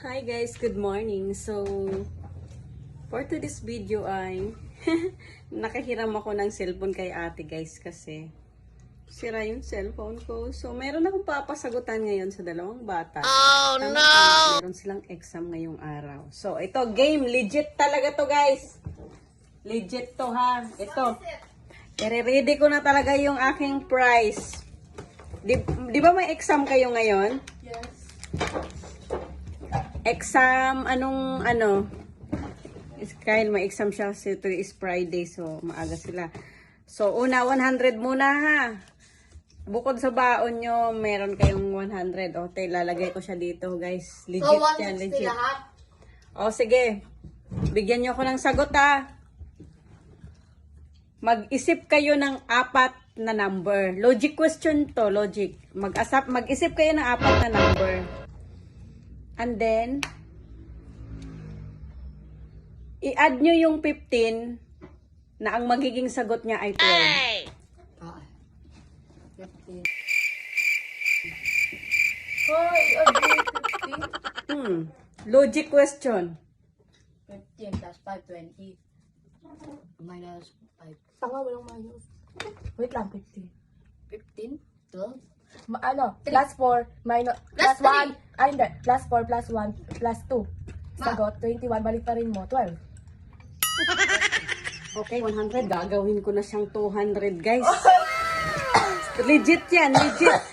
Hi guys, good morning. So, for today's video ay nakahiram ako ng cellphone kay ate guys kasi sira yung cellphone ko. So, meron akong papasagutan ngayon sa dalawang bata. Oh no! Meron silang exam ngayong araw. So, ito game. Legit talaga to guys. Legit to ha. Ito. I-ready ko na talaga yung aking prize. Di ba may exam kayo ngayon? Yes. Exam, Kyle, may exam siya kasi today is Friday, so maaga sila. So, una, 100 muna ha. Bukod sa baon nyo, meron kayong 100. O, lalagay ko siya dito, guys. Legit So, yan, 160 legit. lahat? O, sige. Bigyan nyo ako ng sagot ha. Mag-isip kayo ng 4 na number. Logic question to, logic. Mag-isip kayo ng 4 na number. And then, i-add nyo yung 15 na ang magiging sagot niya ay 12. Ah. 15. Hoy, agree 15. Logic question. 15 plus 5, 20. Minus 5. Tanga, walang minus. Wait lang, 15. 15? 12? Plus 4, minus, Plus plus 1, ay hindi, plus 4, plus 1, plus 2. Sagot, 21, balik pa rin mo, 12. Okay, 100. Gagawin ko na siyang 200, guys. Legit yan, legit.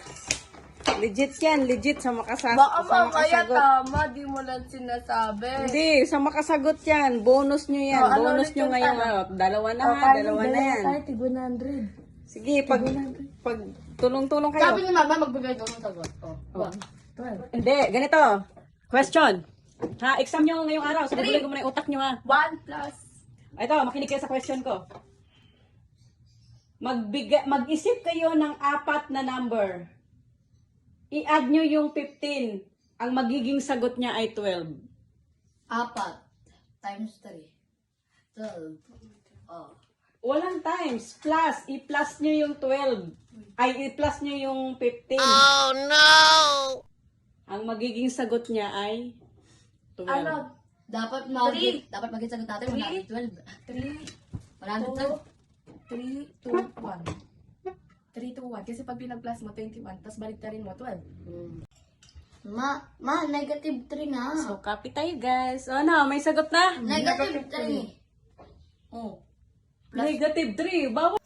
Legit yan, legit sa Baka sa mamaya makasagot. tama, di mo lang sinasabi. Hindi, sa makasagot yan. Bonus nyo yan. Oh, ano Bonus ulit nyo yung ngayong ano? dalawa na ha, dalawa na yan. Tig 100. Sige, pag tulong-tulong kayo. Sabi ni mama, magbigay daw ng sagot. Oh. 12. Hindi, ganito. Question. Ha, exam nyo ngayong araw. So, bubulay ko muna yung utak nyo ha. 1 plus. Ito, makinig kayo sa question ko. Mag-isip kayo ng 4 na number. I-add nyo yung 15. Ang magiging sagot niya ay 12. 4 times 3. 12. Oh. Walang times. Plus. I-plus nyo yung 12. Ay, i-plus nyo yung 15. Oh, no! Ang magiging sagot niya ay 12. Ano? Dapat maging sagot natin 112. 3, 112. 3, 2, 1. 3, 2, 1. Kasi pag pinag-plus mo, 21. Tapos balik ta rin mo, 12. Negative 3 na. So, copy tayo guys. O ano, may sagot na? Negative 3. Oh. Negative 3. Bawal.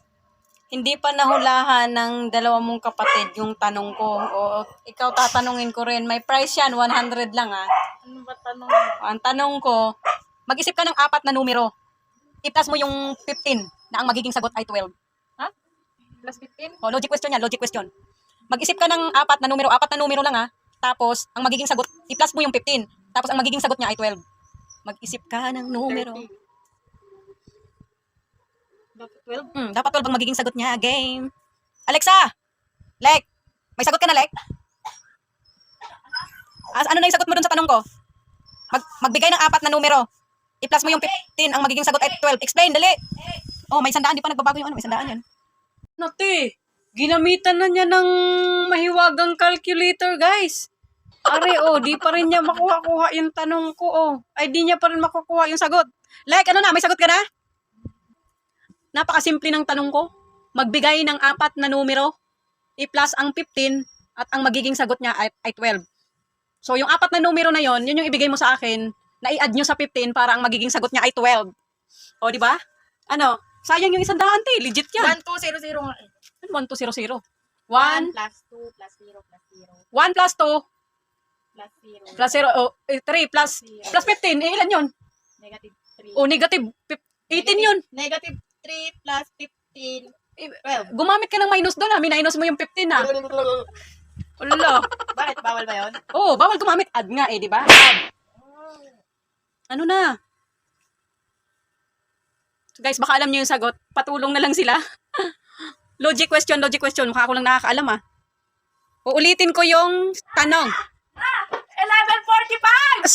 Hindi pa nahulahan ng dalawa mong kapatid yung tanong ko. O ikaw tatanungin ko rin. May price yan, 100 lang ha. Ano ba tanong mo? Ang tanong ko, mag-isip ka ng 4 na numero. I-plus mo yung 15 na ang magiging sagot ay 12. Ha? Plus 15? O, logic question yan, logic question. Mag-isip ka ng 4 na numero lang ha. Tapos, ang magiging sagot, i-plus mo yung 15. Tapos, ang magiging sagot niya ay 12. Mag-isip ka ng numero. 30. Dapat 12? Dapat 12 ang magiging sagot niya. Game. Alexa! Lek! May sagot ka na, Lek? Ano na yung sagot mo dun sa tanong ko? Magbigay ng 4 na numero. I-plus mo yung 15. Ang magiging sagot ay 12. Explain, dali! Oh, may 100. Di pa nagbabago yung ano. May 100 yan. Nati! Ginamitan na niya ng mahiwagang calculator, guys. Are, di pa rin niya makuha-kuha yung tanong ko, Ay, di niya pa rin makukuha yung sagot. Lek, ano na? May sagot ka na? Napakasimple ng tanong ko. Magbigay ng 4 na numero, i-plus ang 15, at ang magiging sagot niya ay 12. So, yung 4 na numero na yon, yun yung ibigay mo sa akin, na i-add nyo sa 15 para ang magiging sagot niya ay 12. O, di ba? Ano? Sayang yung 100, legit yan. 1200 nga eh. 1200. 1 plus 2 plus 0 plus 0 1 plus 2 plus 0 plus 0, 3 plus 15. Ilan yun? negative 3. O, negative 18 yun. Negative 3 plus 15. 12. Gumamit ka ng minus doon ha. Minus mo yung 15 ha. Ulala. Bakit? Bawal ba yun? Oo, bawal gumamit. Add nga di ba? Add. Ano na? Guys, baka alam niyo yung sagot. Patulong na lang sila. Logic question. Mukha ako lang nakakaalam ah. Uulitin ko yung tanong. 11:45!